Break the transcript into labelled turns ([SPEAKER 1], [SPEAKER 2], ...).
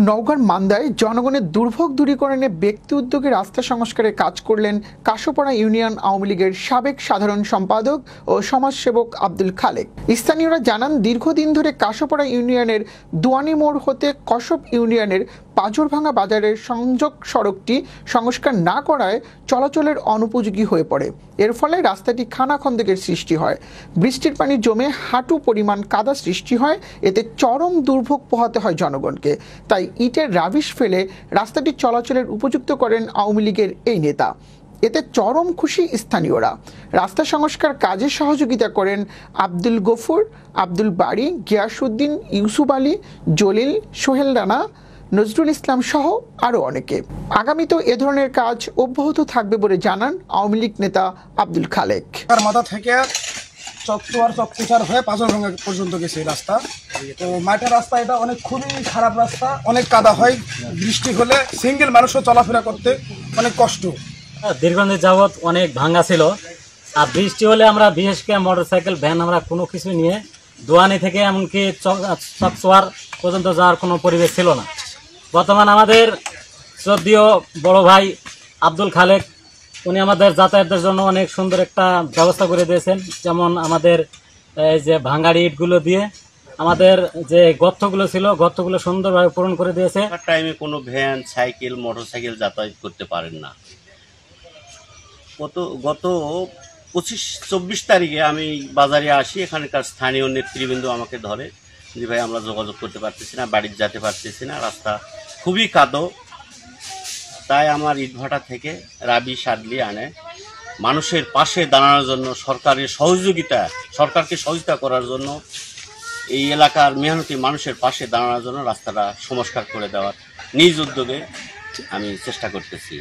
[SPEAKER 1] নওগাঁর মান্দায় জনগণের দুর্ভোগ দূরীকরণে ব্যক্তি উদ্যোগে রাস্তা সংস্কারের কাজ করলেন কাশোপাড়া ইউনিয়ন আওয়ামী লীগের সাবেক সাধারণ সম্পাদক ও সমাজসেবক আব্দুল খালেক। স্থানীয়রা জানান, দীর্ঘদিন ধরে কাশোপাড়া ইউনিয়নের দুয়ানি মোড় হতে কসব ইউনিয়নের পাজরভাঙ্গা বাজারের সংযোগ সড়কটি সংস্কার না করায় চলাচলের অনুপযোগী হয়ে পড়ে। এর ফলে রাস্তাটি খানাখন্দকের সৃষ্টি হয়, বৃষ্টির পানি জমে হাঁটু পরিমাণ কাদা সৃষ্টি হয়, এতে চরম দুর্ভোগ পোহাতে হয় জনগণকে। তাই ইটের রাবিশ ফেলে রাস্তাটি চলাচলের উপযুক্ত করেন আওয়ামী লীগের এই নেতা। এতে চরম খুশি স্থানীয়রা। রাস্তা সংস্কার কাজে সহযোগিতা করেন আব্দুল গফুর, আব্দুল বাড়ি, গিয়াসউদ্দিন, ইউসুফ আলী, জলিল, সোহেল রানা, নজরুল ইসলাম সহ আরও অনেকে। আগামীতেও এ ধরনের কাজ অব্যাহত থাকবে বলে জানান আওয়ামী লীগ নেতা আব্দুল খালেক।
[SPEAKER 2] মাথা থেকে চকচুচার হয়ে পাজরভাঙ্গা পর্যন্ত গেছে রাস্তা। তো মাটির রাস্তা, এটা অনেক খুবই খারাপ রাস্তা, অনেক কাদা হয়, বৃষ্টি হলে সিঙ্গেল মানুষও চলাফেরা করতে অনেক কষ্ট।
[SPEAKER 3] দীর্ঘদিন যাবৎ অনেক ভাঙা ছিল, আর বৃষ্টি হলে আমরা বিশেষ করে মোটরসাইকেল, ভ্যান, আমরা কোনো কিছু নিয়ে দোয়ানি থেকে এমনকি চকচুয়ার পর্যন্ত যাওয়ার কোনো পরিবেশ ছিল না। বর্তমান আমাদের যদিও বড় ভাই আব্দুল খালেক, উনি আমাদের যাতায়াতের জন্য অনেক সুন্দর একটা ব্যবস্থা করে দিয়েছেন। যেমন আমাদের এই যে ভাঙাড়ি ইটগুলো দিয়ে আমাদের যে গর্তগুলো ছিল, গর্তগুলো সুন্দরভাবে পূরণ করে দিয়েছে।
[SPEAKER 4] টাইমে কোনো ভ্যান, সাইকেল, মোটরসাইকেল যাতায়াত করতে পারেন না। গত 25-24 তারিখে আমি বাজারে আসি, এখানকার স্থানীয় নেতৃবৃন্দ আমাকে ধরে যে ভাই আমরা যোগাযোগ করতে পারতেছি না, বাড়িতে যেতে পারতেছি না, রাস্তা খুবই কাদো। তাই আমার ইটভাটা থেকে রাবি সাদলি আনে মানুষের পাশে দাঁড়ানোর জন্য, সরকারকে সহযোগিতা করার জন্য, এই এলাকার মেহনতি মানুষের পাশে দাঁড়ানোর জন্য রাস্তাটা সংস্কার করে দেওয়ার নিজ উদ্যোগে আমি চেষ্টা করতেছি।